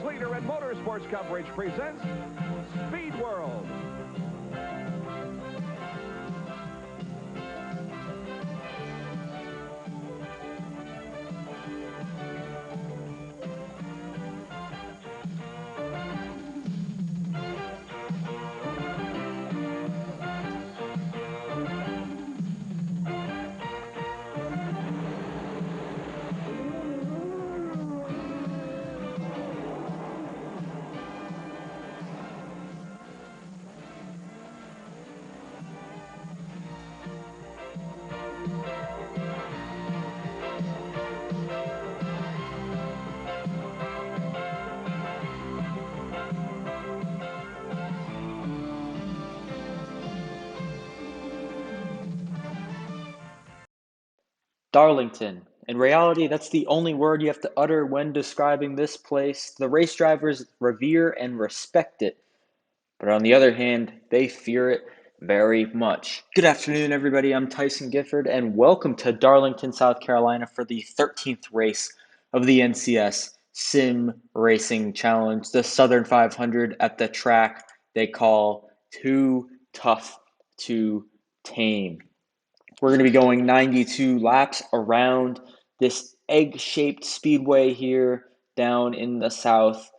leader in motorsports coverage, presents Speed World. Darlington. In reality, that's the only word you have to utter when describing this place. The race drivers revere and respect it, but on the other hand, they fear it very much. Good afternoon, everybody. I'm Tyson Gifford, and welcome to Darlington, South Carolina for the 13th race of the NCS Sim Racing Challenge, the Southern 500 at the track they call Too Tough to Tame. We're going to be going 92 laps around this egg-shaped speedway here down in the south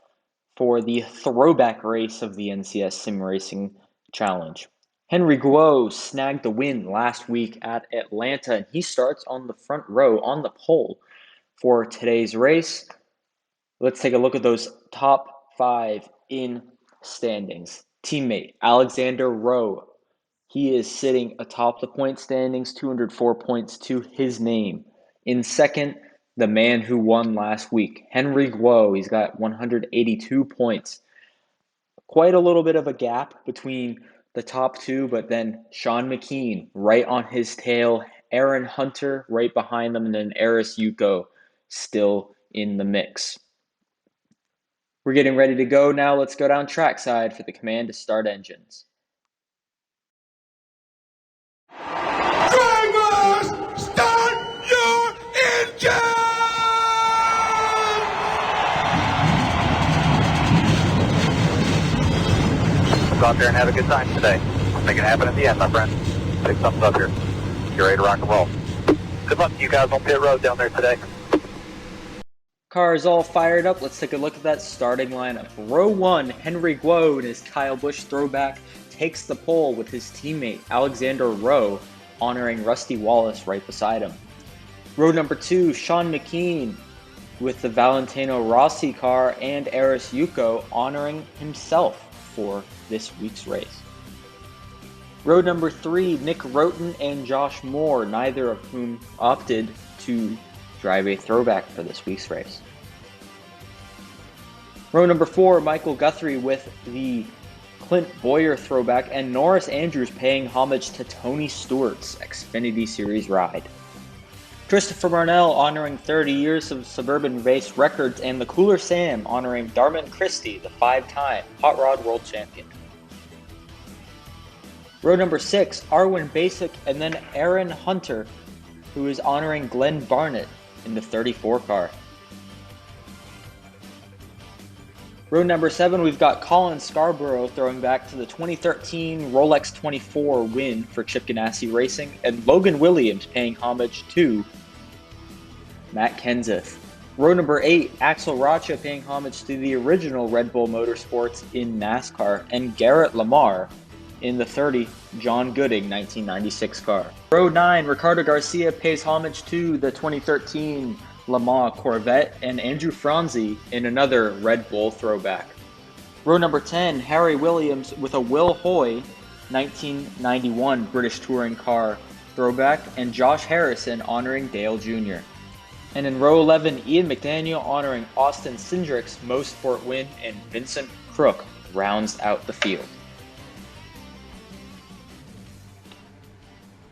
for the throwback race of the NCS Sim Racing Challenge. Henry Guo snagged the win last week at Atlanta, and he starts on the front row on the pole for today's race. Let's take a look at those top 5 in standings. Teammate Alexander Rowe. He is sitting atop the point standings, 204 points to his name. In second, the man who won last week, Henry Guo. He's got 182 points. Quite a little bit of a gap between the top two, but then Sean Mckean right on his tail, Aaron Hunter right behind them, and then Aris Yuko still in the mix. We're getting ready to go now. Let's go down trackside for the command to start engines. Go out there and have a good time today. Make it happen at the end, my friend. Big thumbs up here. You're ready to rock and roll. Good luck to you guys on pit road down there today. Car is all fired up. Let's take a look at that starting lineup. Row 1, Henry Guo and his Kyle Busch throwback takes the pole with his teammate Alexander Rowe, honoring Rusty Wallace right beside him. Row number 2, Sean Mckean with the Valentino Rossi car and Aris Yuko honoring himself for this week's race. Row number 3, Nick Roten and Josh Moore, neither of whom opted to drive a throwback for this week's race. Row number 4, Michael Guthrie with the Clint Boyer throwback, and Norris Andrews paying homage to Tony Stewart's Xfinity Series ride. Christopher Marnell honoring 30 years of suburban race records, and the Cooler Sam honoring Darman Christie, the 5-time Hot Rod World Champion. Row number 6, Arwen Basic, and then Aaron Hunter, who is honoring Glenn Barnett in the 34 car. Row number 7, we've got Colin Scarborough throwing back to the 2013 Rolex 24 win for Chip Ganassi Racing, and Logan Williams paying homage to Matt Kenseth. Row number 8, Axel Rocha paying homage to the original Red Bull Motorsports in NASCAR, and Garrett Lamar in the 30 John Gooding 1996 car. Row 9, Ricardo Garcia pays homage to the 2013 Le Mans Corvette, and Andrew Franzi in another Red Bull throwback. Row number 10, Harry Williams with a Will Hoy 1991 British Touring Car throwback, and Josh Harrison honoring Dale Jr. And in row 11, Ian McDaniel honoring Austin Cindric's Most Sport win, and Vincent Crook rounds out the field.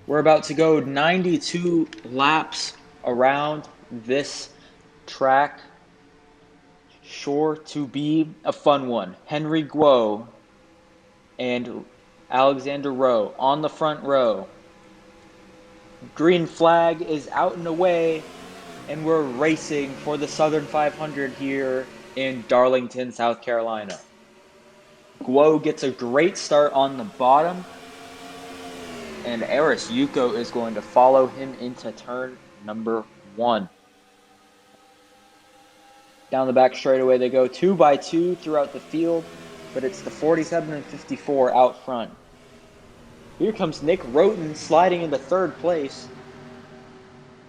We're about to go 92 laps around this track. Sure to be a fun one. Henry Guo and Alexander Rowe on the front row. Green flag is out and away, and we're racing for the Southern 500 here in Darlington, South Carolina. Guo gets a great start on the bottom, and Eris Yuko is going to follow him into turn number 1. Down the back straightaway they go 2 by 2 throughout the field, but it's the 47 and 54 out front. Here comes Nick Roten sliding into 3rd place.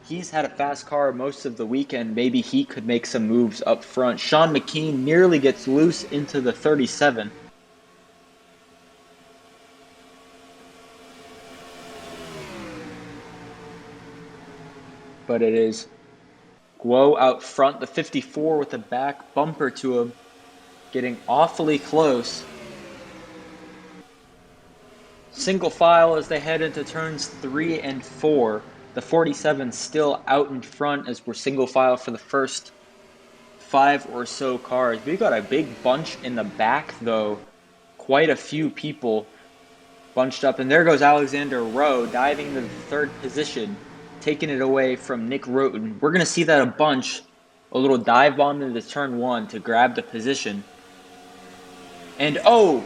He's had a fast car most of the weekend. Maybe he could make some moves up front. Sean Mckean nearly gets loose into the 37. But it is Guo out front, the 54 with a back bumper to him, getting awfully close. Single file as they head into turns 3 and 4. The 47 still out in front as we're single file for the first 5 or so cars. We've got a big bunch in the back though. Quite a few people bunched up. And there goes Alexander Rowe diving into the 3rd position, taking it away from Nick Roten. We're going to see that a bunch. A little dive bomb into turn 1 to grab the position. And oh!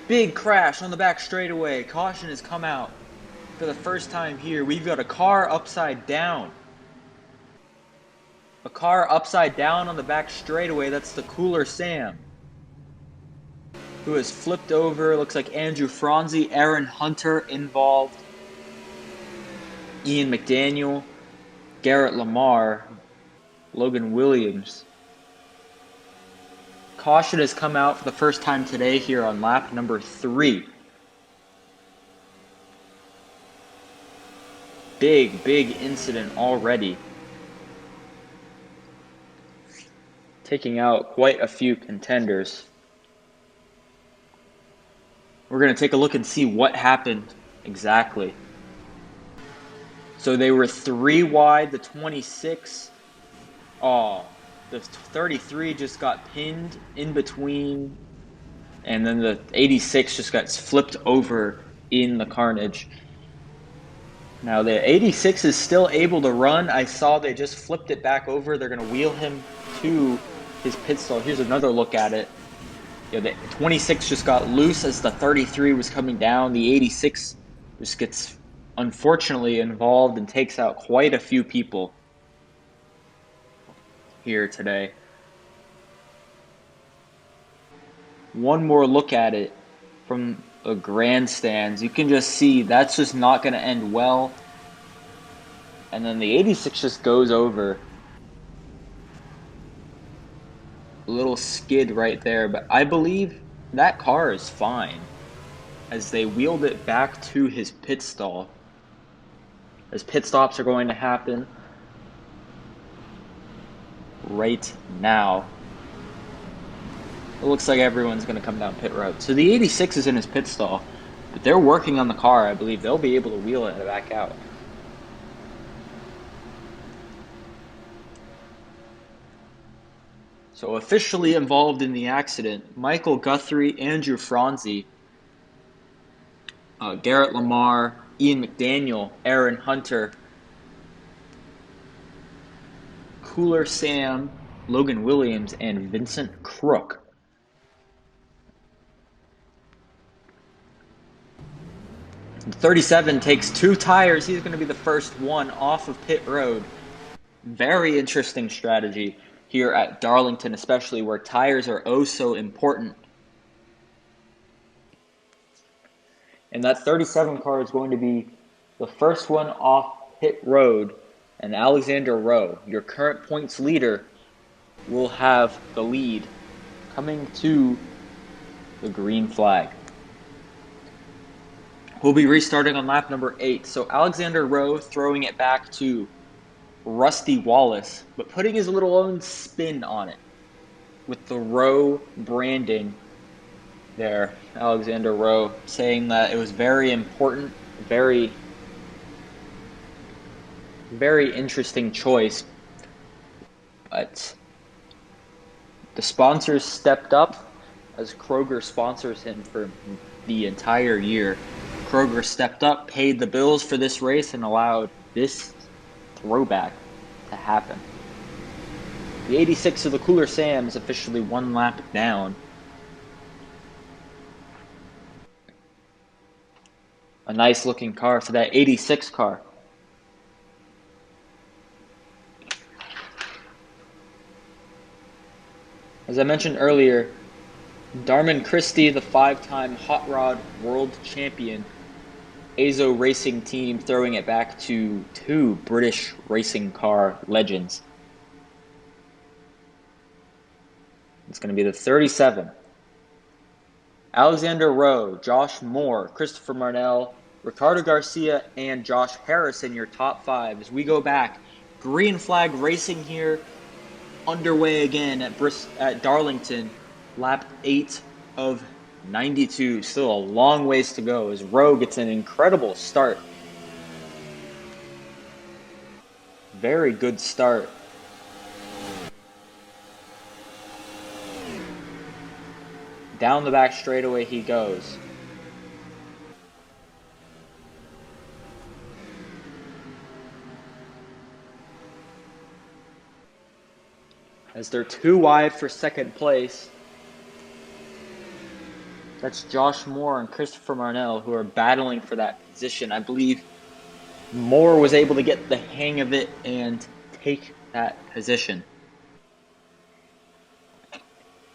Big crash on the back straightaway. Caution has come out for the first time here. We've got a car upside down. A car upside down on the back straightaway. That's the Cooler Sam, who has flipped over. Looks like Andrew Franzi, Aaron Hunter involved, Ian McDaniel, Garrett Lamar, Logan Williams. Caution has come out for the first time today here on lap number 3. Big incident already. Taking out quite a few contenders. We're going to take a look and see what happened exactly. So they were 3 wide, the 26. The 33 just got pinned in between, and then the 86 just got flipped over in the carnage. Now the 86 is still able to run. I saw they just flipped it back over. They're going to wheel him to his pit stall. Here's another look at it. Yeah, the 26 just got loose as the 33 was coming down. The 86 just gets unfortunately involved and takes out quite a few people here today. One more look at it from the grandstands. You can just see that's just not going to end well. And then the 86 just goes over. A little skid right there, but I believe that car is fine as they wheeled it back to his pit stall, as pit stops are going to happen right now. It looks like everyone's going to come down pit road. So the 86 is in his pit stall, but they're working on the car. I believe they'll be able to wheel it back out. So officially involved in the accident, Michael Guthrie, Andrew Franzi, Garrett Lamar, Ian McDaniel, Aaron Hunter, Cooler Sam, Logan Williams, and Vincent Crook. The 37 takes 2 tires. He's going to be the first one off of pit road. Very interesting strategy here at Darlington, especially where tires are oh so important. And that 37 car is going to be the first one off pit road. And Alexander Rowe, your current points leader, will have the lead coming to the green flag. We'll be restarting on lap number 8. So Alexander Rowe throwing it back to Rusty Wallace, but putting his little own spin on it with the Rowe branding there. Alexander Rowe saying that it was very important, very interesting choice. But the sponsors stepped up as Kroger sponsors him for the entire year. Kroger stepped up, paid the bills for this race, and allowed this throwback to happen. The 86 of the Cooler Sam is officially 1 lap down. A nice looking car for that 86 car. As I mentioned earlier, Darman Christie, the 5-time Hot Rod World Champion, Azo Racing Team throwing it back to 2 British racing car legends. It's going to be the 37. Alexander Rowe, Josh Moore, Christopher Marnell, Ricardo Garcia, and Josh Harris in your top 5 as we go back. Green flag racing here, underway again at Darlington, lap 8 of 92. Still a long ways to go as Rowe gets an incredible start. Very good start. Down the back straightaway he goes. As they're 2 wide for second place. That's Josh Moore and Christopher Marnell who are battling for that position. I believe Moore was able to get the hang of it and take that position.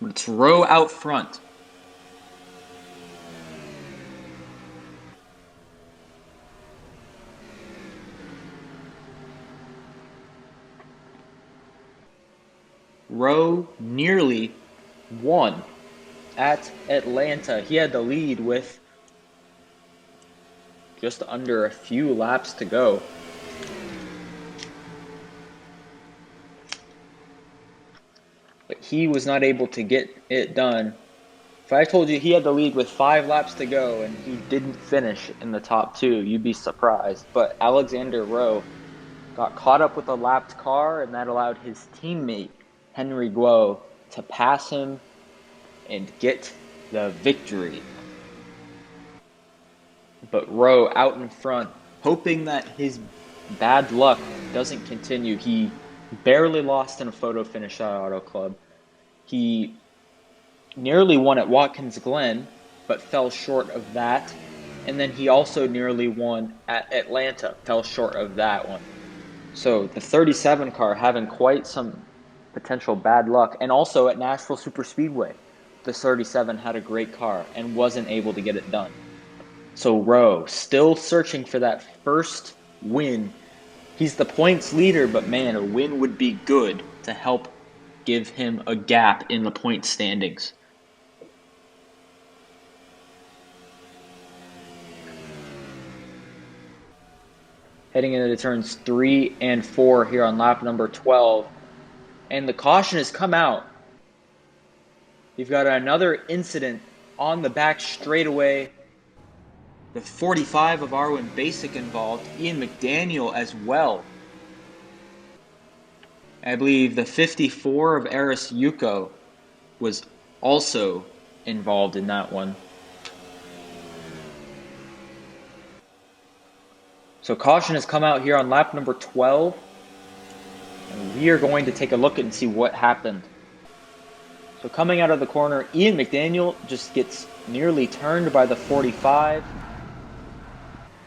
But it's Rowe out front. Rowe nearly won at Atlanta. He had the lead with just under a few laps to go. But he was not able to get it done. If I told you he had the lead with 5 laps to go and he didn't finish in the top 2, you'd be surprised. But Alexander Rowe got caught up with a lapped car, and that allowed his teammate Henry Guo to pass him and get the victory. But Rowe out in front, hoping that his bad luck doesn't continue. He barely lost in a photo finish at Auto Club. He nearly won at Watkins Glen, but fell short of that. And then he also nearly won at Atlanta, fell short of that one. So the 37 car having quite some potential bad luck. And also at Nashville Superspeedway, the 37 had a great car and wasn't able to get it done. So Rowe still searching for that first win. He's the points leader, but man, a win would be good to help give him a gap in the point standings. Heading into turns 3 and 4 here on lap number 12. And the caution has come out. You've got another incident on the back straightaway. The 45 of Arwin Basic involved. Ian McDaniel as well. I believe the 54 of Eris Yuko was also involved in that one. So caution has come out here on lap number 12. And we are going to take a look and see what happened. So coming out of the corner, Ian McDaniel just gets nearly turned by the 45.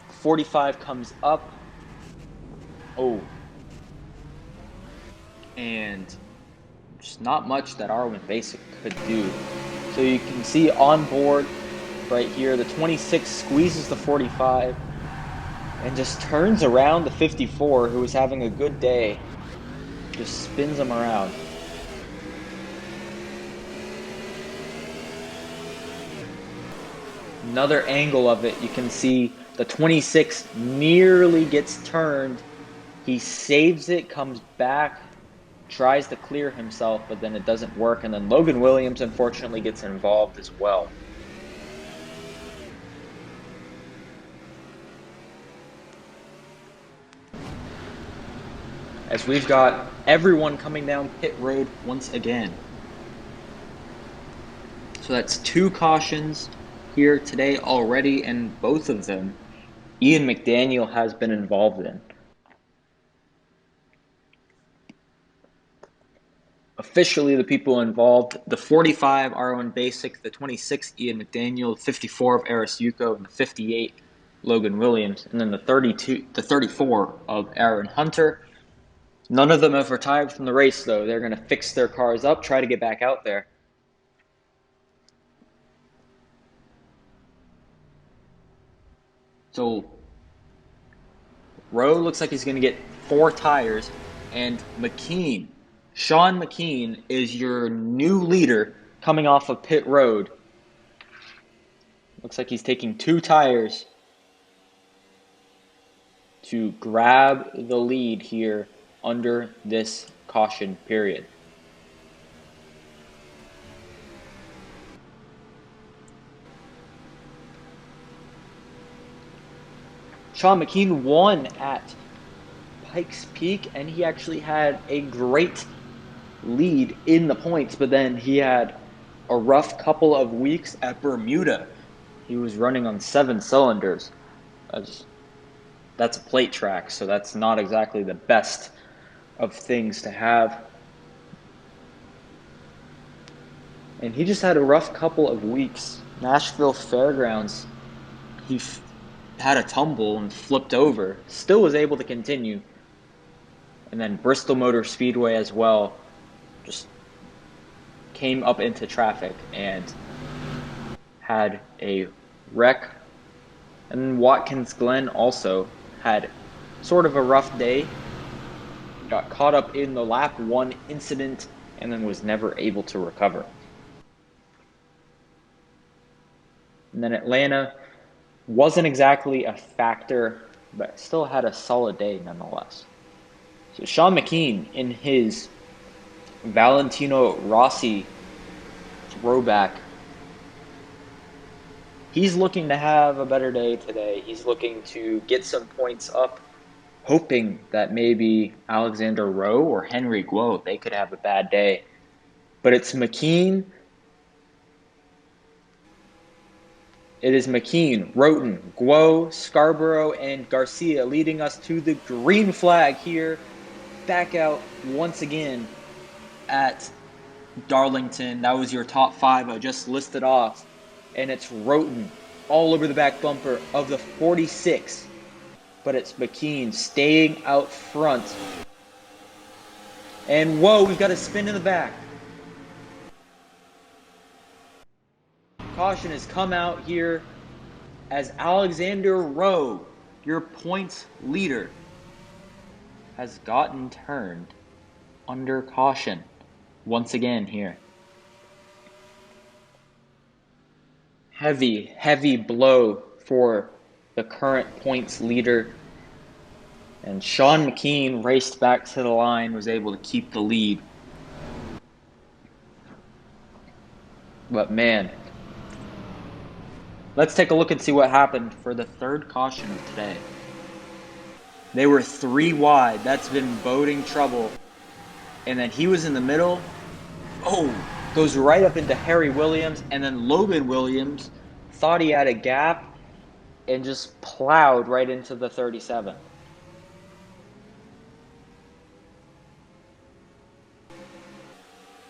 45 comes up. Oh. And just not much that Arwin Basic could do. So you can see on board right here, the 26 squeezes the 45 and just turns around the 54, who was having a good day. Just spins him around. Another angle of it, you can see the 26 nearly gets turned. He saves it, comes back, tries to clear himself, but then it doesn't work. And then Logan Williams, unfortunately, gets involved as well. As we've got everyone coming down pit road once again. So that's 2 cautions here today already, and both of them Ian McDaniel has been involved in. officially the people involved: the 45 R1 Basic, the 26 Ian McDaniel, the 54 of Aris Yuko, and the 58 Logan Williams, and then the 34 of Aaron Hunter. None of them have retired from the race, though. They're going to fix their cars up, try to get back out there. So Rowe looks like he's going to get 4 tires, and Mckean, Sean Mckean, is your new leader coming off of pit road. Looks like he's taking 2 tires to grab the lead here under this caution period. Sean Mckean won at Pikes Peak, and he actually had a great lead in the points, but then he had a rough couple of weeks at Bermuda. He was running on 7 cylinders. That's a plate track, so that's not exactly the best of things to have. And he just had a rough couple of weeks. Nashville Fairgrounds, he had a tumble and flipped over. Still was able to continue. And then Bristol Motor Speedway as well just came up into traffic and had a wreck. And Watkins Glen also had sort of a rough day. Got caught up in the lap 1 incident and then was never able to recover. And then Atlanta wasn't exactly a factor, but still had a solid day nonetheless. So Sean Mckean, in his Valentino Rossi Throwback, he's looking to have a better day today. He's looking to get some points up, hoping that maybe Alexander Rowe or Henry Guo, they could have a bad day. But it's Mckean. It is Mckean, Roten, Guo, Scarborough, and Garcia leading us to the green flag here. Back out once again at Darlington. That was your top 5 I just listed off. And it's Roten all over the back bumper of the 46. But it's Mckean staying out front. And whoa, we've got a spin in the back. Caution has come out here as Alexander Rowe, your points leader, has gotten turned under caution once again here. Heavy blow for the current points leader. And Sean Mckean raced back to the line, was able to keep the lead. But man, let's take a look and see what happened for the 3rd caution of today. They were 3 wide. That's been boding trouble. And then he was in the middle. Oh, goes right up into Harry Williams. And then Logan Williams thought he had a gap and just plowed right into the 37.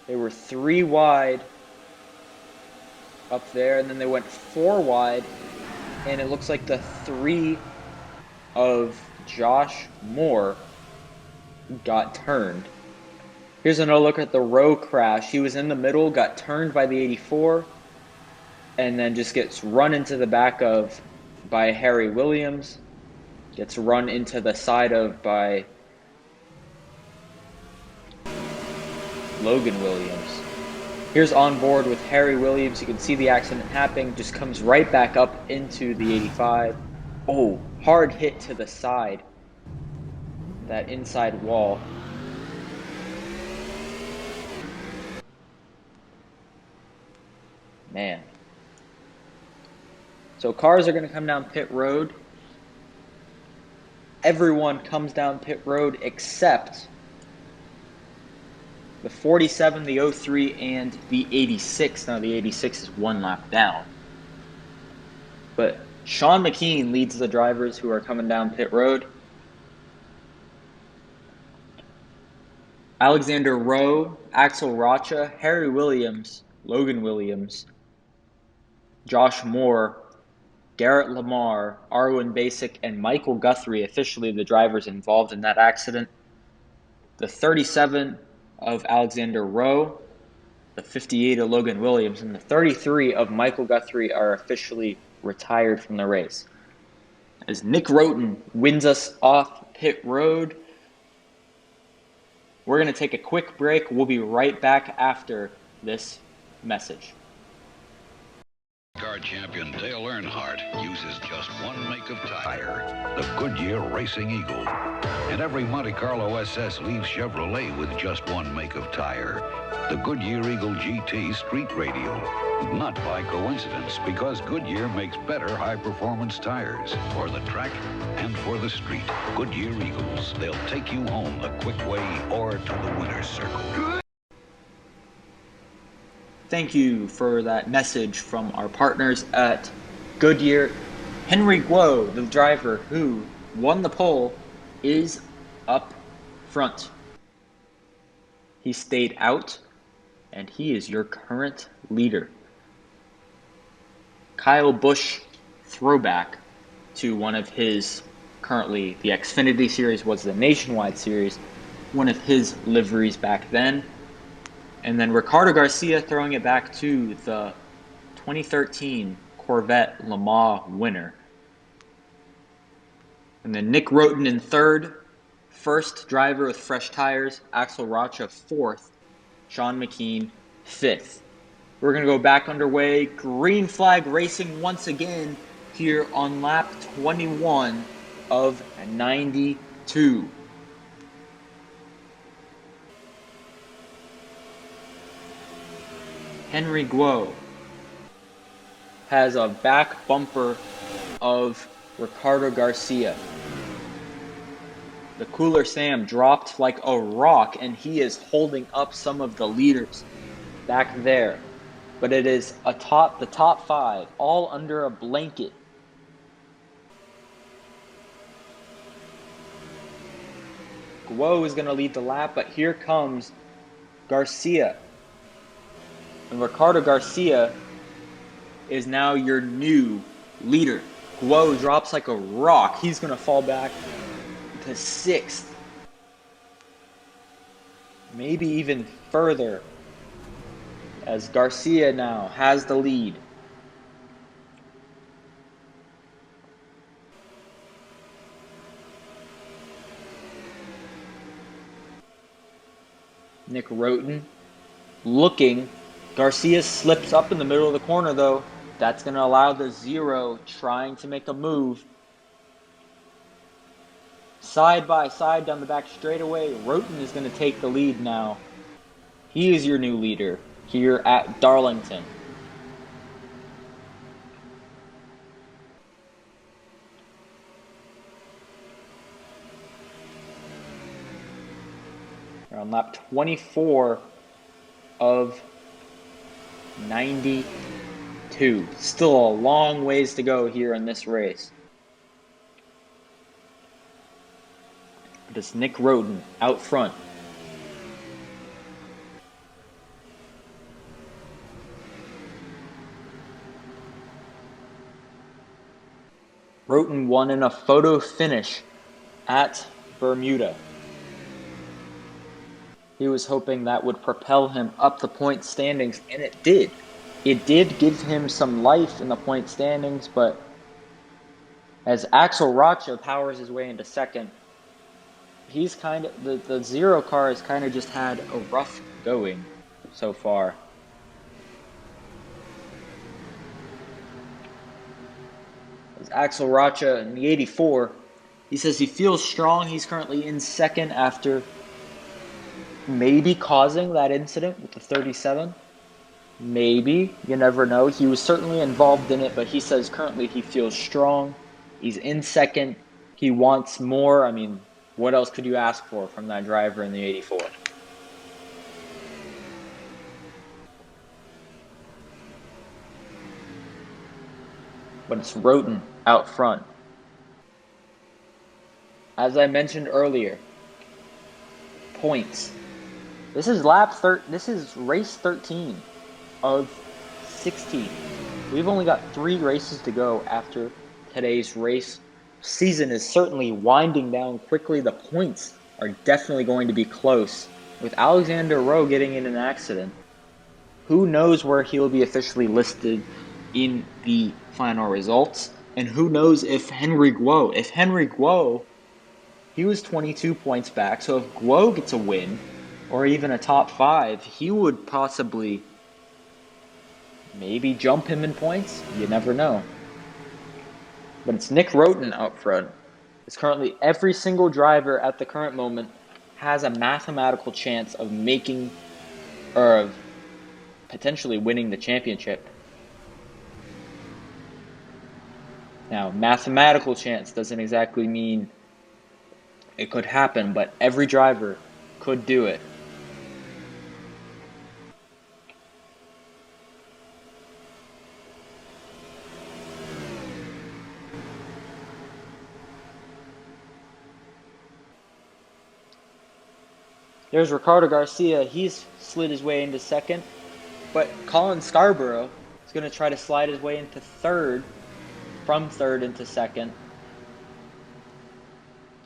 They were 3 wide up there, and then they went 4 wide, and it looks like the 3 of Josh Moore got turned. Here's another look at the Rowe crash. He was in the middle, got turned by the 84, and then just gets run into the back of by Harry Williams, gets run into the side of by Logan Williams. Here's on board with Harry Williams. You can see the accident happening. Just comes right back up into the 85. Oh, hard hit to the side. That inside wall. Man. So cars are going to come down pit road. Everyone comes down pit road except the 47, the 03, and the 86. Now, the 86 is 1 lap down. But Sean Mckean leads the drivers who are coming down pit road. Alexander Rowe, Axel Rocha, Harry Williams, Logan Williams, Josh Moore, Garrett Lamar, Arwen Basic, and Michael Guthrie, officially the drivers involved in that accident. The 37 of Alexander Rowe, the 58 of Logan Williams, and the 33 of Michael Guthrie are officially retired from the race. As Nick Roten wins us off pit road, we're going to take a quick break. We'll be right back after this message. Car champion Dale Earnhardt uses just one make of tire, the Goodyear Racing Eagle. And every Monte Carlo SS leaves Chevrolet with just one make of tire, the Goodyear Eagle GT Street Radial. Not by coincidence, because Goodyear makes better high-performance tires for the track and for the street. Goodyear Eagles, they'll take you home the quick way or to the winner's circle. Thank you for that message from our partners at Goodyear. Henry Guo, the driver who won the pole, is up front. He stayed out, and he is your current leader. Kyle Busch, throwback to one of his, currently the Xfinity Series was the Nationwide Series, one of his liveries back then. And then Ricardo Garcia throwing it back to the 2013 Corvette Le Mans winner. And then Nick Roten in third, first driver with fresh tires. Axel Rocha fourth, Sean Mckean fifth. We're going to go back underway. Green flag racing once again here on lap 21 of 92. Henry Guo has a back bumper of Ricardo Garcia. The Cooler Sam dropped like a rock, and he is holding up some of the leaders back there. But it is the top five, all under a blanket. Guo is going to lead the lap, but here comes Garcia. And Ricardo Garcia is now your new leader. Guo drops like a rock. He's going to fall back to sixth. Maybe even further, as Garcia now has the lead. Nick Roten looking. Garcia slips up in the middle of the corner, though. That's going to allow the zero trying to make a move. Side by side down the back straightaway. Roten is going to take the lead now. He is your new leader here at Darlington. We're on lap 24 of 92. Still a long ways to go here in this race. But it's Nick Roten out front. Roten won in a photo finish at Bermuda. He was hoping that would propel him up the point standings, and it did. It did give him some life in the point standings, but as Axel Rocha powers his way into second, he's kind of, the zero car has kind of just had a rough going so far. As Axel Rocha in the 84, he says he feels strong. He's currently in second after maybe causing that incident with the 37. Maybe. You never know. He was certainly involved in it, but he says currently he feels strong. He's in second. He wants more. I mean, what else could you ask for from that driver in the 84? But it's Roten out front. As I mentioned earlier, points. This is race 13 of 16. We've only got 3 races to go after today's race. Season is certainly winding down quickly. The points are definitely going to be close. With Alexander Rowe getting in an accident, who knows where he'll be officially listed in the final results? And who knows if Henry Guo, he was 22 points back, so if Guo gets a win, or even a top 5, he would possibly maybe jump him in points. You never know. But it's Nick Roten out front. It's currently every single driver at the current moment has a mathematical chance of making, or of potentially winning the championship. Now, mathematical chance doesn't exactly mean it could happen, but every driver could do it. There's Ricardo Garcia. He's slid his way into second, but Colin Scarborough is going to try to slide his way into third, from third into second.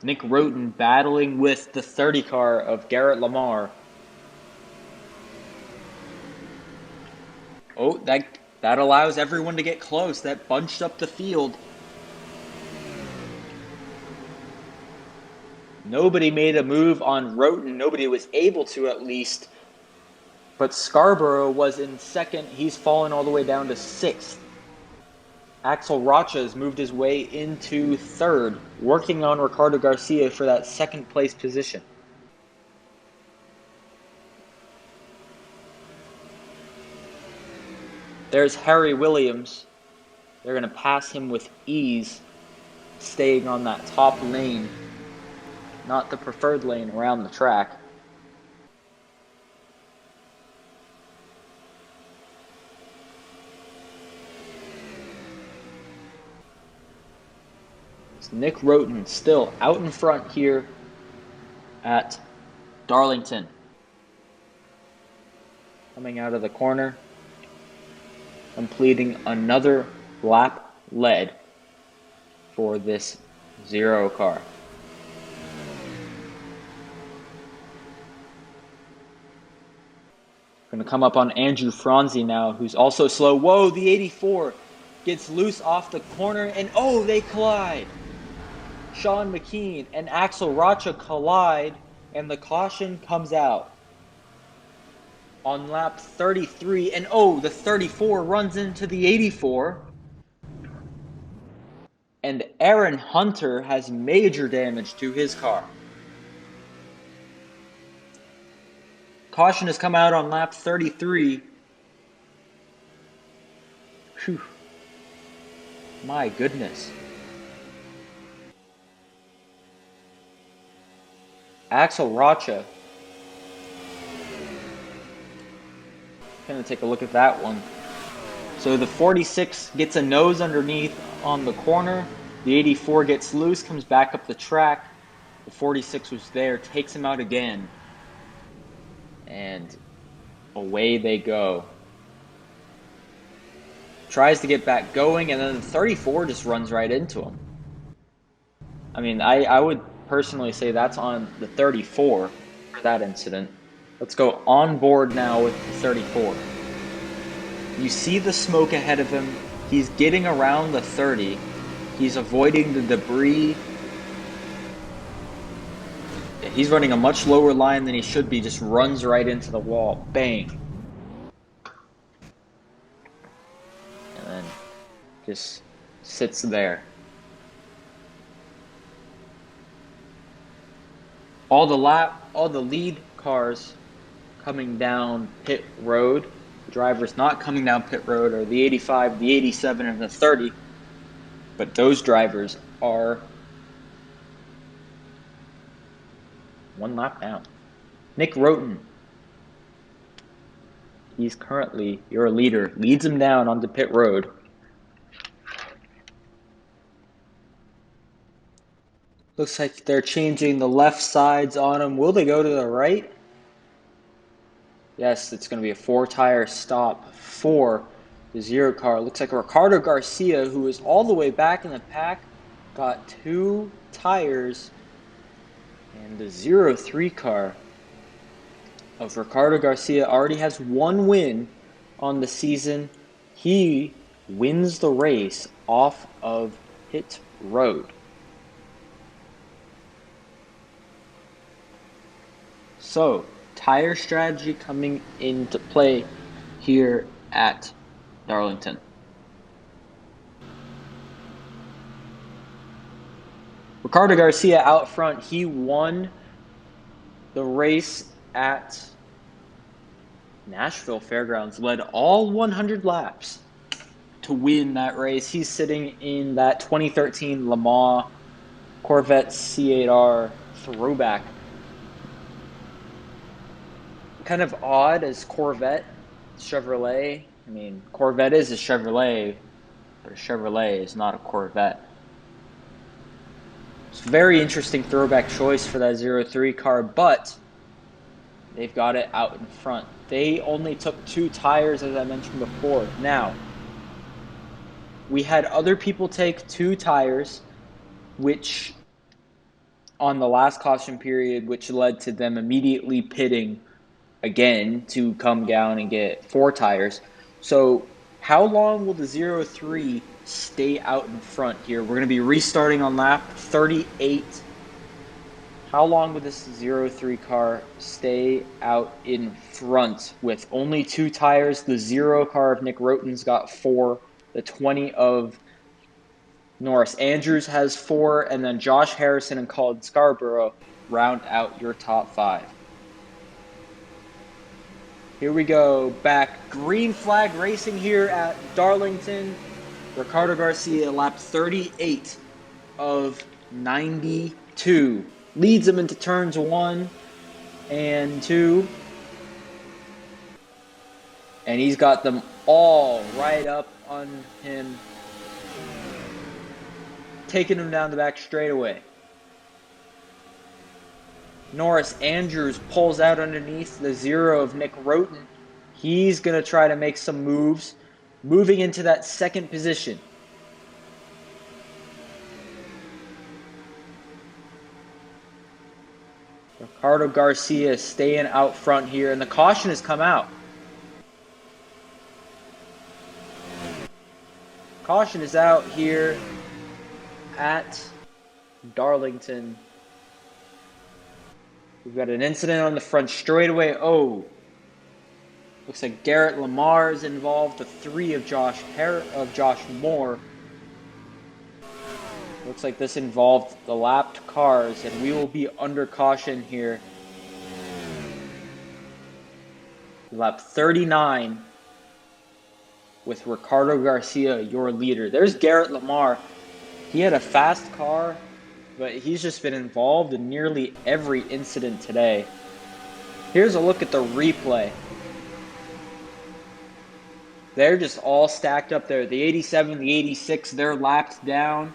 Nick Roten battling with the 30 car of Garrett Lamar. Oh, that allows everyone to get close. That bunched up the field. Nobody made a move on Roten. Nobody was able to, at least. But Scarborough was in second. He's fallen all the way down to 6th. Axel Rocha has moved his way into third, working on Ricardo Garcia for that second place position. There's Harry Williams. They're going to pass him with ease, staying on that top lane, not the preferred lane around the track. It's Nick Roten still out in front here at Darlington. Coming out of the corner, completing another lap led for this 0 car. Going to come up on Andrew Franzi now, who's also slow. Whoa, the 84 gets loose off the corner, and oh, they collide. Sean Mckean and Axel Rocha collide, and the caution comes out on lap 33, and oh, the 34 runs into the 84. And Aaron Hunter has major damage to his car. Caution has come out on lap 33. Whew. My goodness. Axel Rocha. Gonna take a look at that one. So the 46 gets a nose underneath on the corner. The 84 gets loose, comes back up the track. The 46 was there, takes him out again. And away they go. Tries to get back going, and then the 34 just runs right into him. I mean, I would personally say that's on the 34 for that incident. Let's go on board now with the 34. You see the smoke ahead of him. He's getting around the 30. He's avoiding the debris. He's running a much lower line than he should be. Just runs right into the wall. Bang. And then just sits there. All the lead cars coming down pit road. The drivers not coming down pit road are the 85, the 87, and the 30. But those drivers are one lap down. Nick Roten, he's currently your leader, leads him down onto pit road. Looks like they're changing the left sides on him. Will they go to the right? Yes, it's going to be a 4-tire stop for the 0 car. Looks like Ricardo Garcia, who is all the way back in the pack, got 2 tires. And the 0-3 car of Ricardo Garcia already has 1 win on the season. He wins the race off of pit road. So, tire strategy coming into play here at Darlington. Ricardo Garcia out front. He won the race at Nashville Fairgrounds, led all 100 laps to win that race. He's sitting in that 2013 Le Mans Corvette C8R Throwback. Kind of odd as Corvette, Chevrolet. I mean, Corvette is a Chevrolet, but a Chevrolet is not a Corvette. It's a very interesting throwback choice for that 0-3 car, but they've got it out in front. They only took 2 tires, as I mentioned before. Now, we had other people take 2 tires, which on the last caution period, which led to them immediately pitting again to come down and get 4 tires. So how long will the 0-3 stay out in front here? We're going to be restarting on lap 38. How long will this 0-3 car stay out in front with only 2 tires? The 0 car of Nick Roten's got 4. The 20 of Norris Andrews has 4. And then Josh Harrison and Colin Scarborough round out your top 5. Here we go, back. Green flag racing here at Darlington. Ricardo Garcia, lap 38 of 92. Leads him into turns 1 and 2. And he's got them all right up on him, taking him down the back straightaway. Norris Andrews pulls out underneath the 0 of Nick Roten. He's going to try to make some moves, moving into that second position. Ricardo Garcia staying out front here, and the caution has come out. Caution is out here at Darlington. We've got an incident on the front straightaway. Oh, looks like Garrett Lamar is involved. The 3 of Josh Moore. Looks like this involved the lapped cars, and we will be under caution here. Lap 39 with Ricardo Garcia, your leader. There's Garrett Lamar. He had a fast car, but he's just been involved in nearly every incident today. Here's a look at the replay. They're just all stacked up there. The 87, the 86, they're lapped down.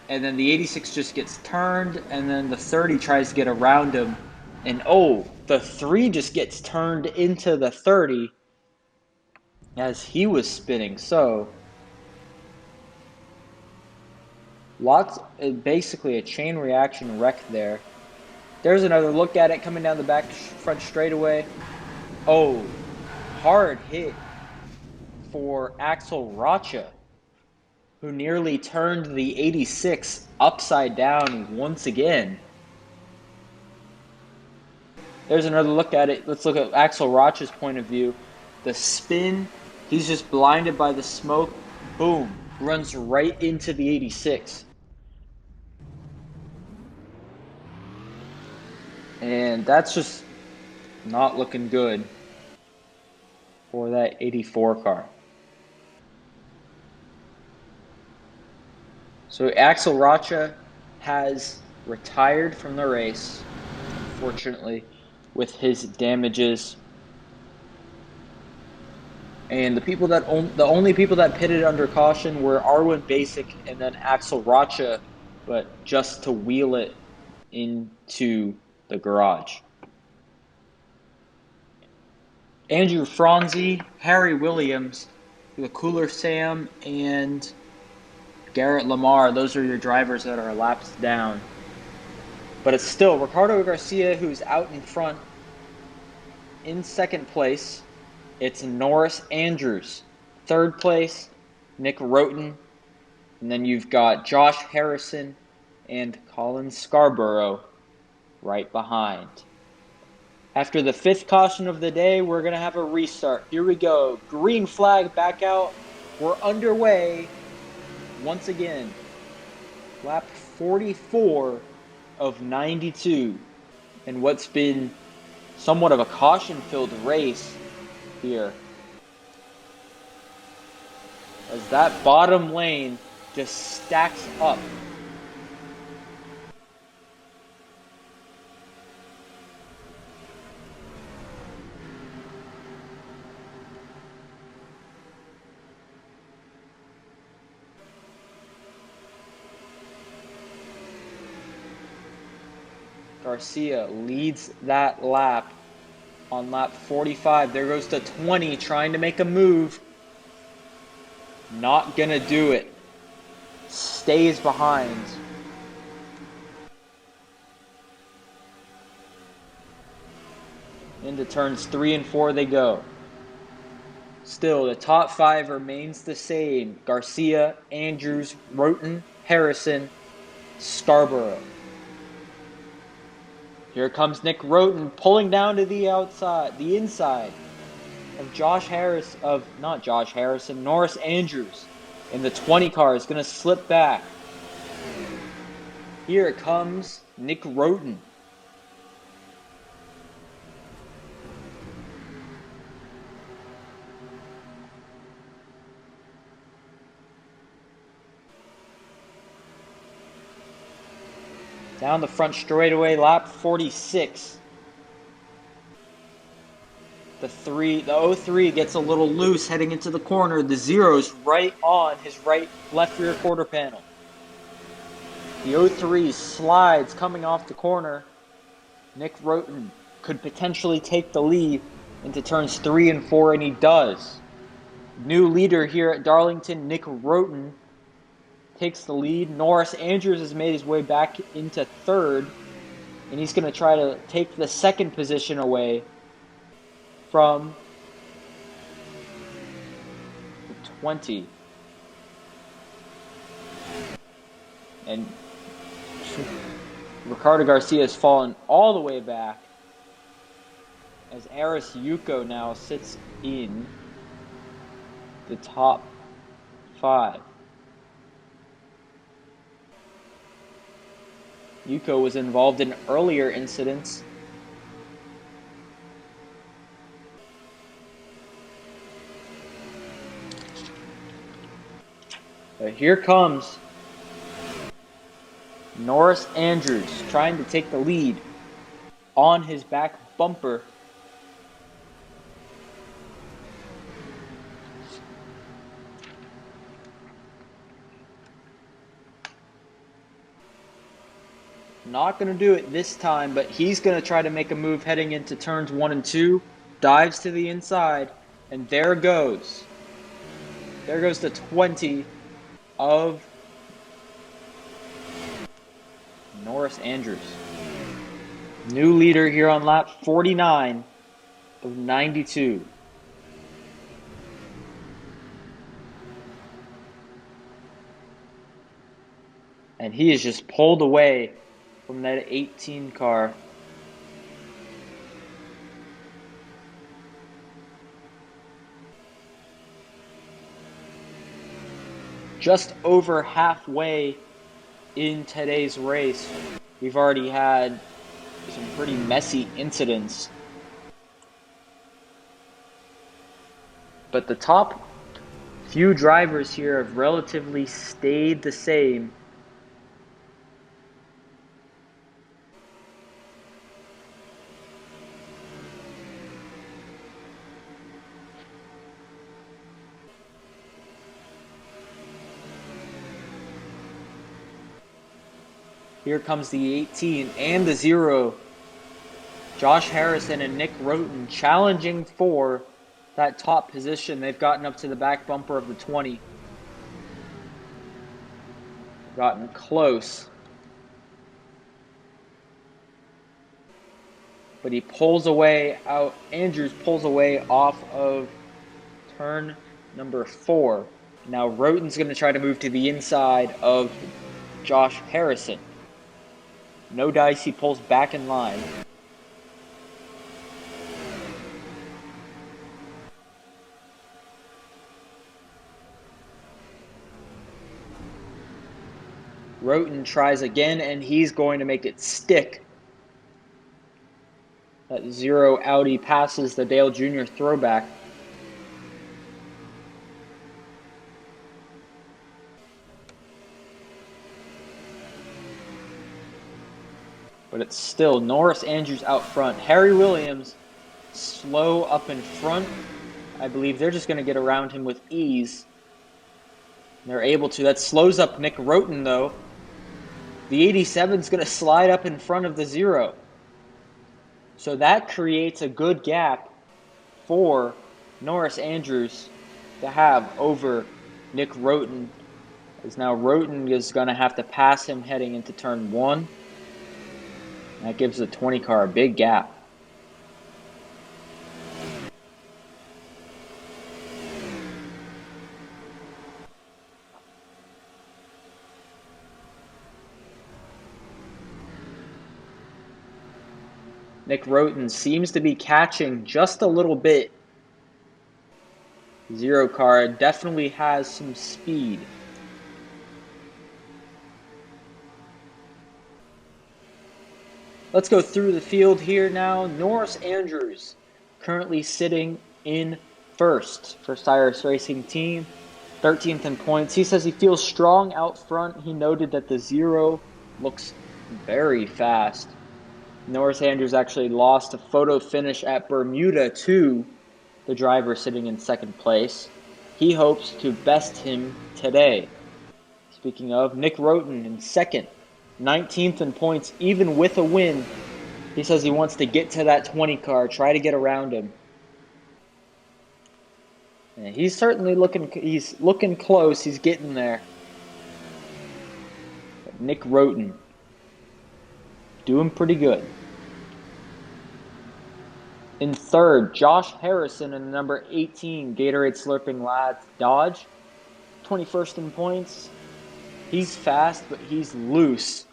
And then the 86 just gets turned, and then the 30 tries to get around him. And oh, the 3 just gets turned into the 30 as he was spinning. So, basically a chain reaction wreck there. There's another look at it coming down the back front straightaway. Oh, hard hit for Axel Rocha, who nearly turned the 86 upside down once again. There's another look at it. Let's look at Axel Rocha's point of view. The spin, he's just blinded by the smoke. Boom, runs right into the 86. And that's just not looking good for that 84 car. So Axel Rocha has retired from the race, unfortunately, with his damages. And the only people that pitted under caution were Arwin Basic and then Axel Rocha, but just to wheel it into the garage. Andrew Franzi, Harry Williams, the Cooler Sam, and Garrett Lamar. Those are your drivers that are laps down. But it's still Ricardo Garcia who's out in front. In second place, it's Norris Andrews. Third place, Nick Roten. And then you've got Josh Harrison and Colin Scarborough right behind. After the 5th caution of the day, we're going to have a restart. Here we go. Green flag back out. We're underway once again. Lap 44 of 92. And what's been somewhat of a caution-filled race here. As that bottom lane just stacks up. Garcia leads that lap on lap 45. There goes to 20, trying to make a move. Not gonna do it. Stays behind. Into turns 3 and 4 they go. Still, the top 5 remains the same. Garcia, Andrews, Roten, Harrison, Scarborough. Here comes Nick Roten pulling down to the inside of Norris Andrews. And the 20 car is going to slip back. Here comes Nick Roten. Down the front straightaway, lap 46. The 03 gets a little loose heading into the corner. The 0's right on his left rear quarter panel. The 03 slides coming off the corner. Nick Roten could potentially take the lead into turns 3 and 4, and he does. New leader here at Darlington, Nick Roten, takes the lead. Norris Andrews has made his way back into third, and he's going to try to take the second position away from the 20. And Ricardo Garcia has fallen all the way back as Aris Yuko now sits in the top 5. Yuko was involved in earlier incidents. But here comes Norris Andrews trying to take the lead on his back bumper. Not going to do it this time, but he's going to try to make a move heading into turns 1 and 2. Dives to the inside, and there goes. There goes the 20 of Norris Andrews. New leader here on lap 49 of 92. And he is just pulled away from that 18 car. Just over halfway in today's race, we've already had some pretty messy incidents. But the top few drivers here have relatively stayed the same. Here comes the 18 and the 0. Josh Harrison and Nick Roten challenging for that top position. They've gotten up to the back bumper of the 20. Gotten close. But he pulls away out. Andrews pulls away off of turn number 4. Now Roten's going to try to move to the inside of Josh Harrison. No dice, he pulls back in line. Roten tries again, and he's going to make it stick. That 0 Audi passes the Dale Jr. Throwback. But it's still Norris Andrews out front. Harry Williams slow up in front. I believe they're just going to get around him with ease. They're able to. That slows up Nick Roten, though. The 87 is going to slide up in front of the 0. So that creates a good gap for Norris Andrews to have over Nick Roten. As now Roten is going to have to pass him heading into turn 1. That gives the 20 car a big gap. Nick Roten seems to be catching just a little bit. 0 car definitely has some speed. Let's go through the field here now. Norris Andrews currently sitting in first for Cyrus Racing Team, 13th in points. He says he feels strong out front. He noted that the 0 looks very fast. Norris Andrews actually lost a photo finish at Bermuda to the driver sitting in second place. He hopes to best him today. Speaking of, Nick Roten in second, 19th in points, even with a win. He says he wants to get to that 20 car, try to get around him. And he's certainly looking close. He's getting there. But Nick Roten doing pretty good. In third, Josh Harrison in the number 18 Gatorade Slurping Lads Dodge, 21st in points. He's fast, but he's loose.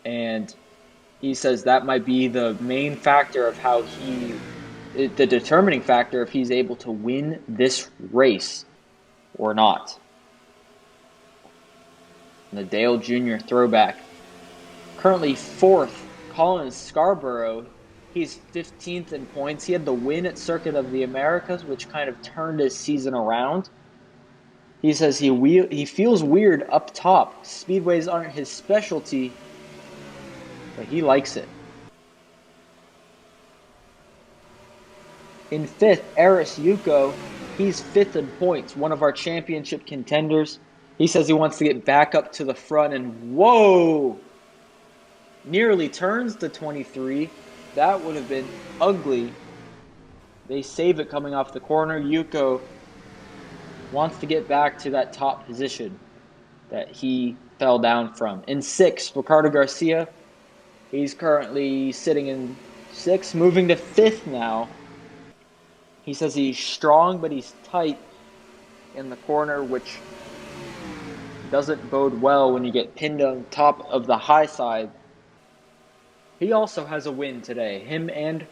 And he says that might be the main factor of how the determining factor if he's able to win this race or not. And the Dale Jr. Throwback. Currently 4th, Colin Scarborough. He's 15th in points. He had the win at Circuit of the Americas, which kind of turned his season around. He says he feels weird up top. Speedways aren't his specialty, but he likes it. In 5th, Eris Yuko. He's 5th in points, one of our championship contenders. He says he wants to get back up to the front, and whoa! Nearly turns the 23. That would have been ugly. They save it coming off the corner. Yuko wants to get back to that top position that he fell down from. In 6th, Ricardo Garcia. He's currently sitting in 6th, moving to 5th now. He says he's strong, but he's tight in the corner, which doesn't bode well when you get pinned on top of the high side. He also has a win today. Him and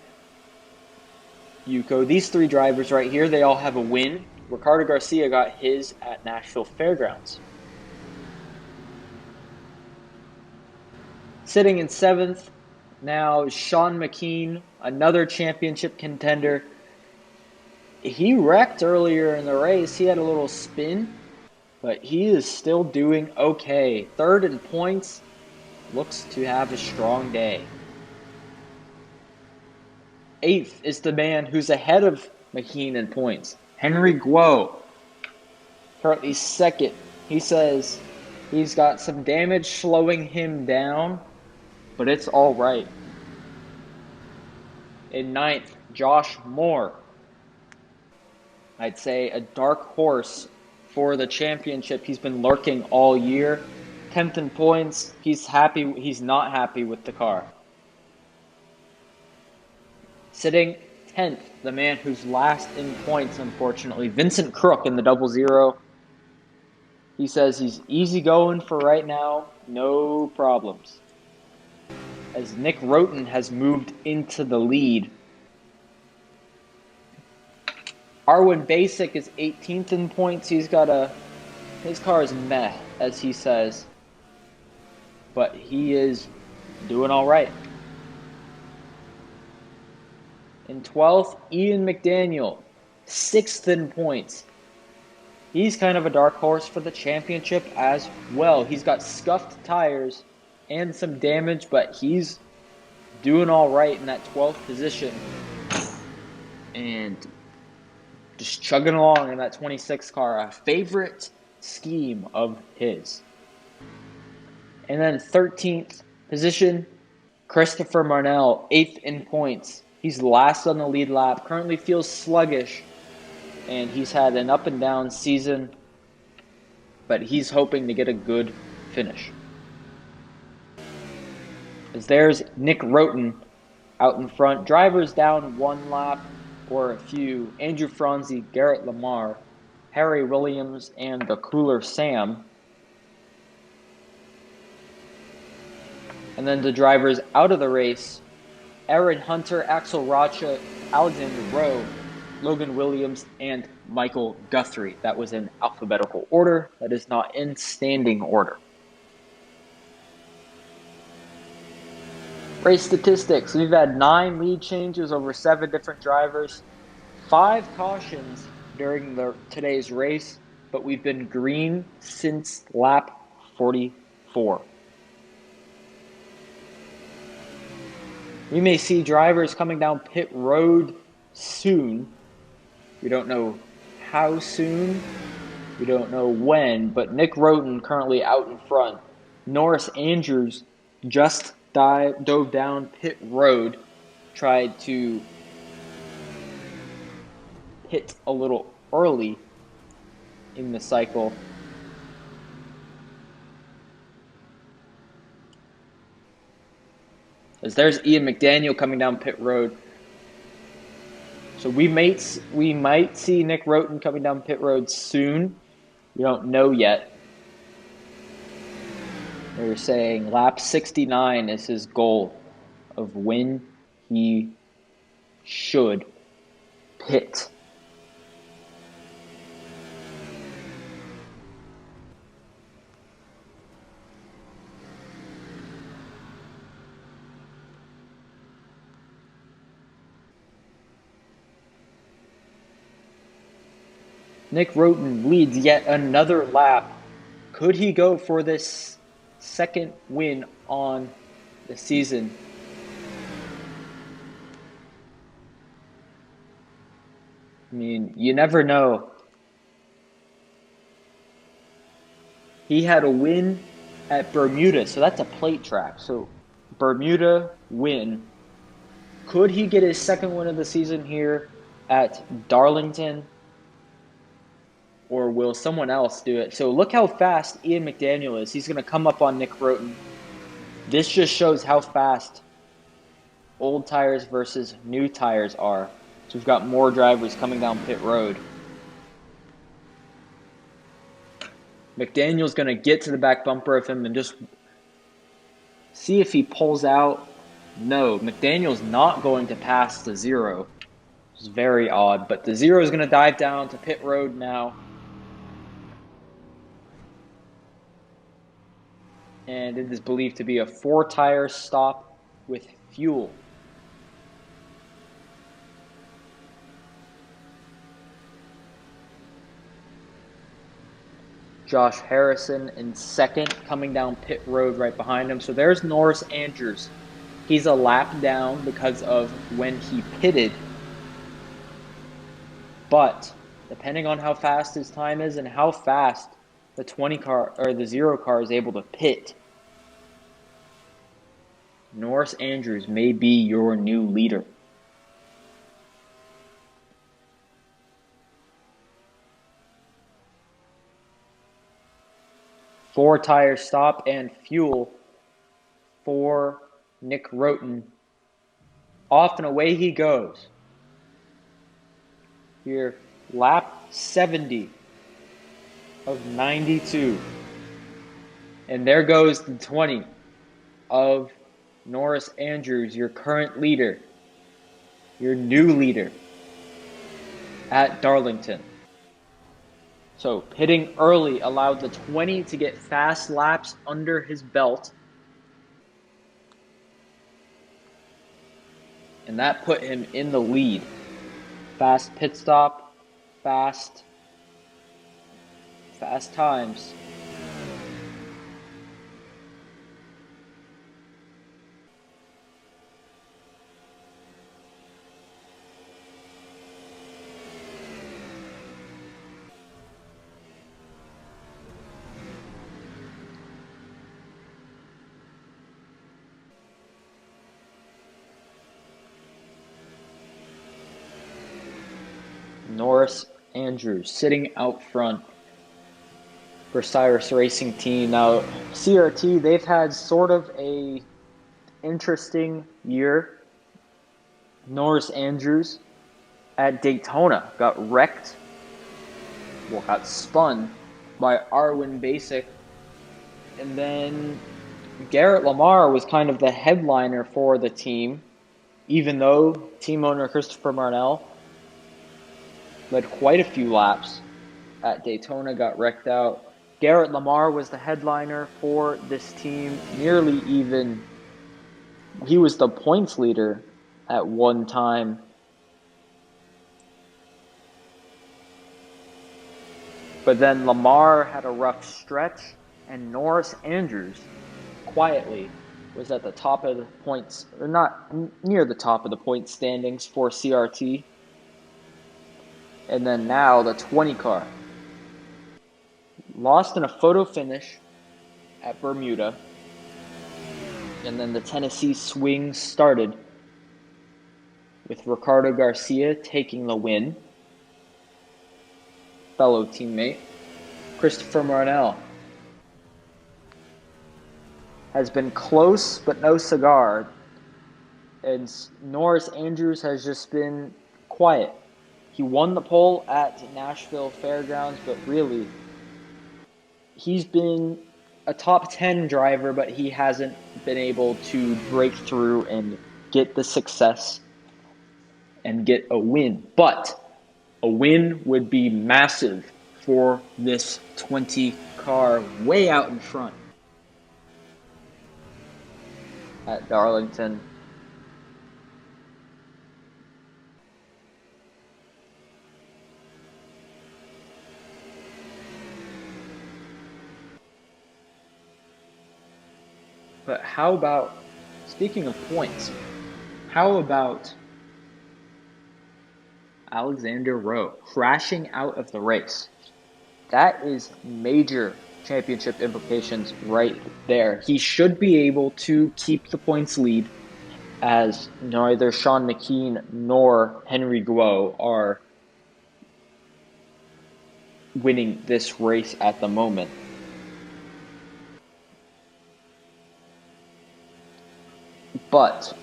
Yuko. These 3 drivers right here, they all have a win. Ricardo Garcia got his at Nashville Fairgrounds. Sitting in 7th now is Sean Mckean, another championship contender. He wrecked earlier in the race. He had a little spin, but he is still doing okay. 3rd in points. Looks to have a strong day. 8th is the man who's ahead of Mckean in points, Henry Guo. Currently 2nd. He says he's got some damage slowing him down, but it's all right. In 9th, Josh Moore. I'd say a dark horse for the championship. He's been lurking all year. 10th in points. He's not happy with the car. Sitting 10th, the man who's last in points, unfortunately, Vincent Crook in the 00. He says he's easy going for right now, no problems. As Nick Roten has moved into the lead. Arwin Basic is 18th in points. His car is meh, as he says. But he is doing all right. In 12th, Ian McDaniel, 6th in points. He's kind of a dark horse for the championship as well. He's got scuffed tires and some damage, but he's doing all right in that 12th position. And just chugging along in that 26 car, a favorite scheme of his. And then 13th position, Christopher Marnell, 8th in points. He's last on the lead lap, currently feels sluggish, and he's had an up and down season, but he's hoping to get a good finish. As there's Nick Roten out in front, drivers down one lap or a few, Andrew Franzi, Garrett Lamar, Harry Williams, and the Cooler Sam. And then the drivers out of the race, Aaron Hunter, Axel Rocha, Alexander Rowe, Logan Williams, and Michael Guthrie. That was in alphabetical order. That is not in standing order. Race statistics. We've had 9 lead changes over 7 different drivers. 5 cautions during today's race, but we've been green since lap 44. We may see drivers coming down pit road soon. We don't know how soon. We don't know when, but Nick Roten currently out in front. Norris Andrews just dove down pit road, tried to pit a little early in the cycle. As there's Ian McDaniel coming down pit road. So we might see Nick Roten coming down pit road soon. We don't know yet. They're saying lap 69 is his goal of when he should pit. Nick Roten leads yet another lap. Could he go for this second win on the season? I mean, you never know. He had a win at Bermuda, so that's a plate track. So Bermuda win. Could he get his second win of the season here at Darlington? Or will someone else do it? So look how fast Ian McDaniel is. He's going to come up on Nick Roten. This just shows how fast old tires versus new tires are. So we've got more drivers coming down pit road. McDaniel's going to get to the back bumper of him and just see if he pulls out. No, McDaniel's not going to pass the 0. It's very odd, but the 0 is going to dive down to pit road now. And it is believed to be a 4-tire stop with fuel. Josh Harrison in second, coming down pit road right behind him. So there's Norris Andrews. He's a lap down because of when he pitted. But depending on how fast his time is and how fast the 20 car or the 0 car is able to pit, Norris Andrews may be your new leader. 4-tire stop and fuel for Nick Roten. Off and away he goes. Here, lap 70 of 92. And there goes the 20 of Norris Andrews, your current leader, your new leader at Darlington. So pitting early allowed the 20 to get fast laps under his belt. And that put him in the lead. Fast pit stop, fast times. Norris Andrews sitting out front for Cyrus Racing Team. Now, CRT, they've had sort of a interesting year. Norris Andrews at Daytona got wrecked, got spun by Arwin Basic. And then Garrett Lamar was kind of the headliner for the team, even though team owner Christopher Marnell led quite a few laps at Daytona, got wrecked out. Garrett Lamar was the headliner for this team, nearly even. He was the points leader at one time. But then Lamar had a rough stretch, and Norris Andrews quietly was at the top of the points, or not near the top of the point standings for CRT. And then now the 20 car lost in a photo finish at Bermuda. And then the Tennessee swing started with Ricardo Garcia taking the win. Fellow teammate Christopher Marnell has been close but no cigar. And Norris Andrews has just been quiet. He won the pole at Nashville Fairgrounds, but really, he's been a top 10 driver, but he hasn't been able to break through and get the success and get a win. But a win would be massive for this 20 car way out in front at Darlington. But how about, speaking of points, how about Alexander Rowe crashing out of the race? That is major championship implications right there. He should be able to keep the points lead, as neither Sean Mckean nor Henry Guo are winning this race at the moment. But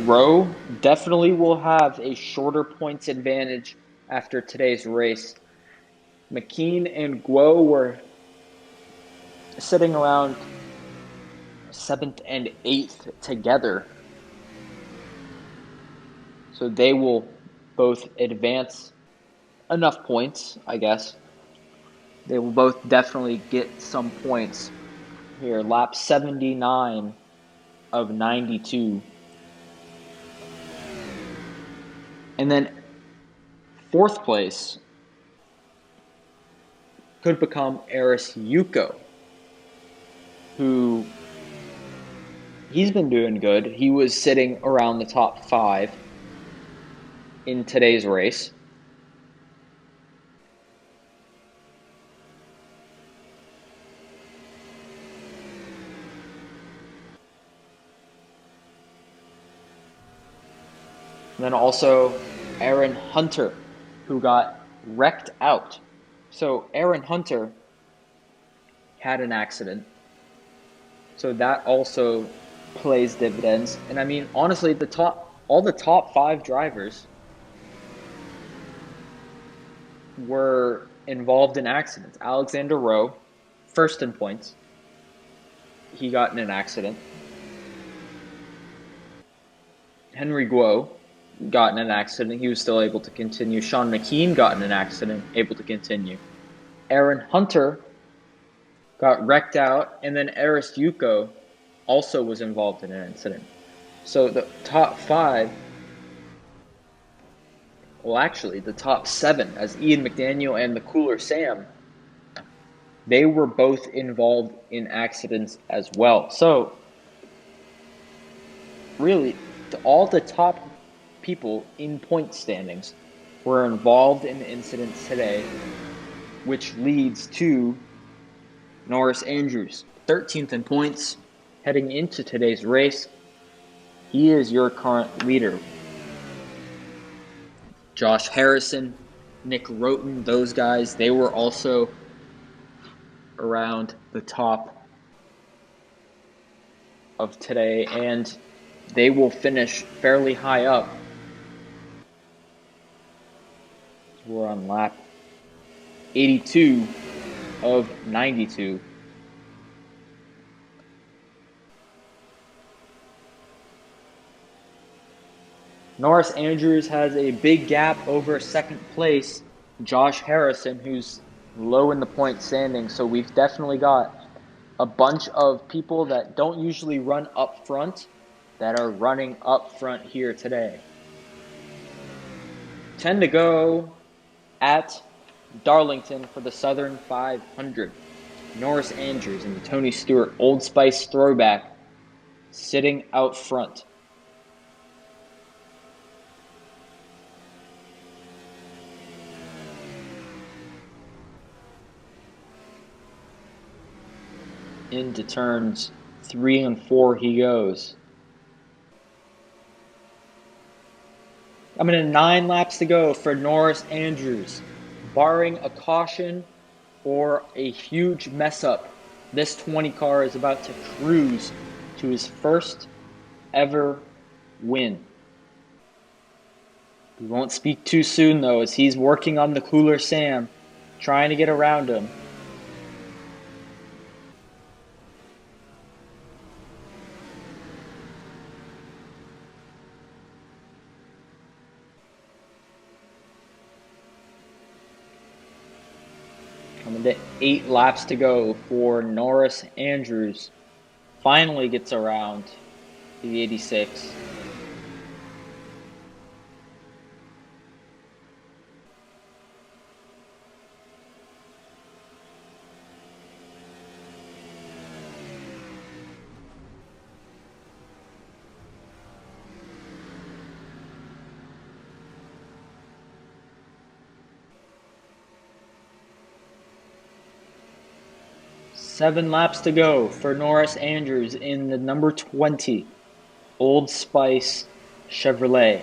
Rowe definitely will have a shorter points advantage after today's race. Mckean and Guo were sitting around 7th and 8th together. So they will both advance enough points, I guess. They will both definitely get some points here. Lap 79 of 92. And then 4th place could become Aris Yuko, who he's been doing good. He was sitting around the top 5 in today's race. And then also Aaron Hunter, who got wrecked out. So Aaron Hunter had an accident. So that also plays dividends. And I mean, honestly, all the top 5 drivers were involved in accidents. Alexander Rowe, first in points. He got in an accident. Henry Guo got in an accident. He was still able to continue. Sean Mckean got in an accident, able to continue. Aaron Hunter got wrecked out, and then Aris Yuko also was involved in an incident. So the top 5, well actually the top 7, as Ian McDaniel and the Cooler Sam, they were both involved in accidents as well. So really, all the top people in point standings were involved in incidents today, which leads to Norris Andrews, 13th in points, heading into today's race. He is your current leader. Josh Harrison, Nick Roten, those guys, they were also around the top of today, and they will finish fairly high up. We're on lap 82 of 92. Norris Andrews has a big gap over second place, Josh Harrison, who's low in the point standing. So we've definitely got a bunch of people that don't usually run up front that are running up front here today. 10 to go at Darlington for the Southern 500. Norris Andrews and the Tony Stewart Old Spice Throwback sitting out front. Into turns 3 and 4 he goes. Coming in 9 laps to go for Norris Andrews. Barring a caution or a huge mess up, this 20 car is about to cruise to his first ever win. We won't speak too soon though, as he's working on the Cooler Sam, trying to get around him. Coming to 8 laps to go for Norris Andrews. Finally gets around the 86. Seven laps to go for Norris Andrews in the number 20 Old Spice Chevrolet.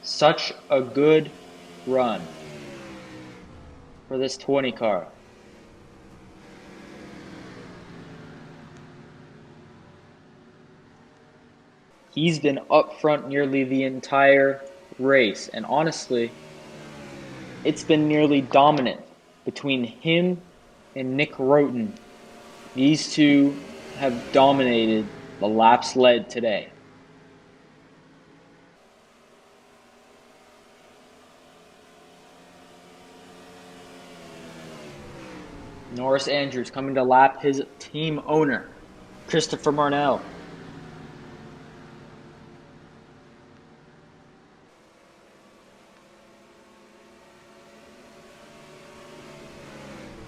Such a good run for this 20 car. He's been up front nearly the entire race, and honestly, it's been nearly dominant between him and Nick Roten. These two have dominated the laps led today. Norris Andrews coming to lap his team owner, Christopher Marnell.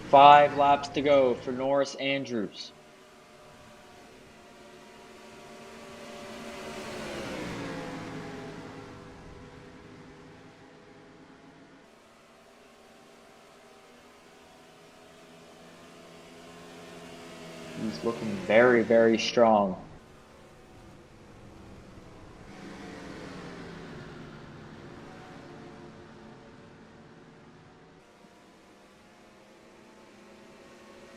Five laps to go for Norris Andrews. He's looking very, very strong.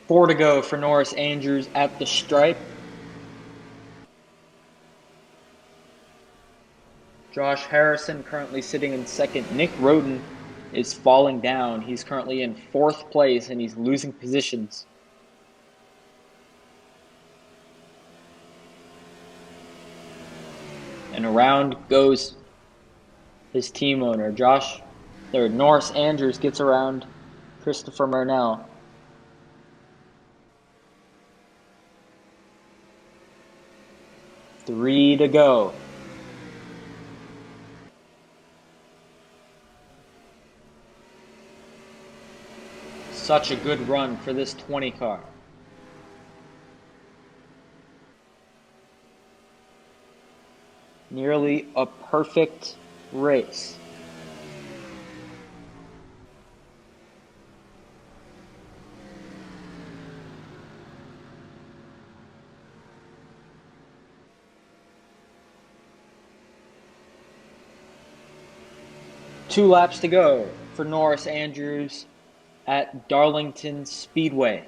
4 to go for Norris Andrews at the stripe. Josh Harrison currently sitting in second. Nick Roden is falling down. He's currently in 4th place and he's losing positions. And around goes his team owner, Norris Andrews gets around Christopher Murnell. Three to go. Such a good run for this 20 car. Nearly a perfect race. Two laps to go for Norris Andrews at Darlington Speedway.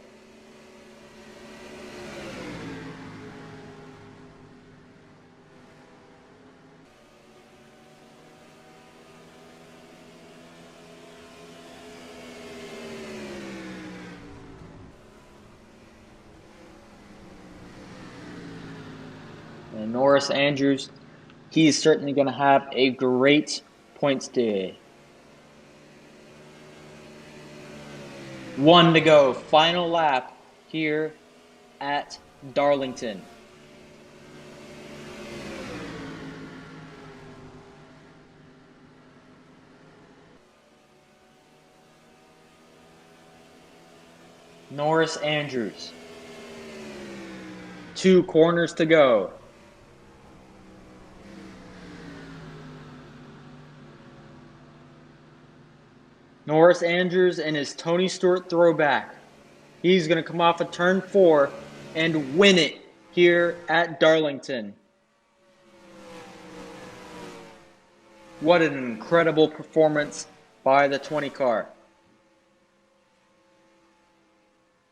And Norris Andrews, he's certainly going to have a great points day. 1 to go, final lap here at Darlington. Norris Andrews. 2 corners to go. Norris Andrews and his Tony Stewart throwback. He's going to come off of turn 4 and win it here at Darlington. What an incredible performance by the 20 car.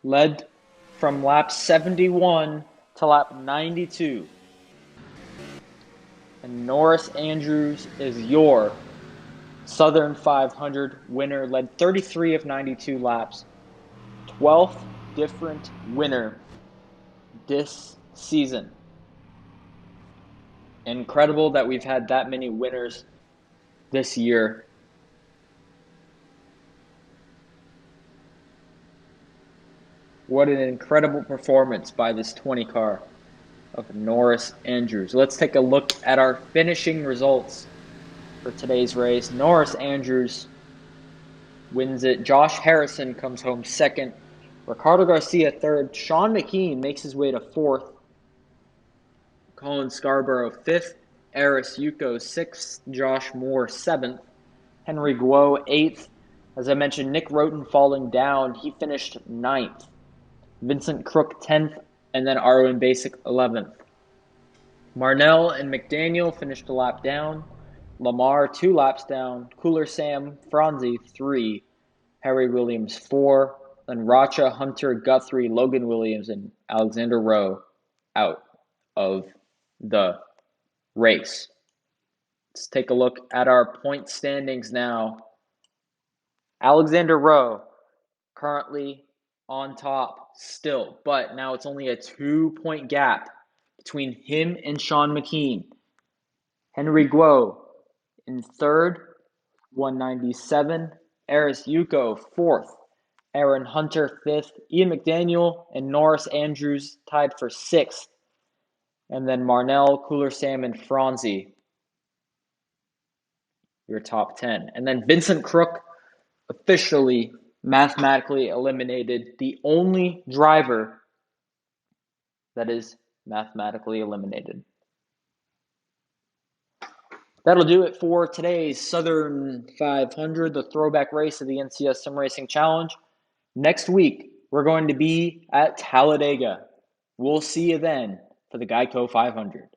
Led from lap 71 to lap 92. And Norris Andrews is your Southern 500 winner, led 33 of 92 laps. 12th different winner this season. Incredible that we've had that many winners this year. What an incredible performance by this 20 car of Norris Andrews. Let's take a look at our finishing results for today's race. Norris Andrews wins it. Josh Harrison comes home second. Ricardo Garcia third. Sean Mckean makes his way to fourth. Colin Scarborough fifth. Aris Yuko sixth. Josh Moore seventh. Henry Guo eighth. As I mentioned, Nick Roten falling down. He finished ninth. Vincent Crook 10th. And then Arwen Basic 11th. Marnell and McDaniel finished a lap down. Lamar 2 laps down. Cooler Sam, Franzi 3. Harry Williams 4. And Rocha, Hunter, Guthrie, Logan Williams, and Alexander Rowe out of the race. Let's take a look at our point standings now. Alexander Rowe currently on top still, but now it's only a 2-point gap between him and Sean Mckean. Henry Guo in third, 197. Aris Yuko fourth. Aaron Hunter fifth. Ian McDaniel and Norris Andrews tied for sixth. And then Marnell, Cooler Sam, and Franzi, your top 10. And then Vincent Crook officially mathematically eliminated, the only driver that is mathematically eliminated. That'll do it for today's Southern 500, the throwback race of the NCS SimRacing Challenge. Next week, we're going to be at Talladega. We'll see you then for the Geico 500.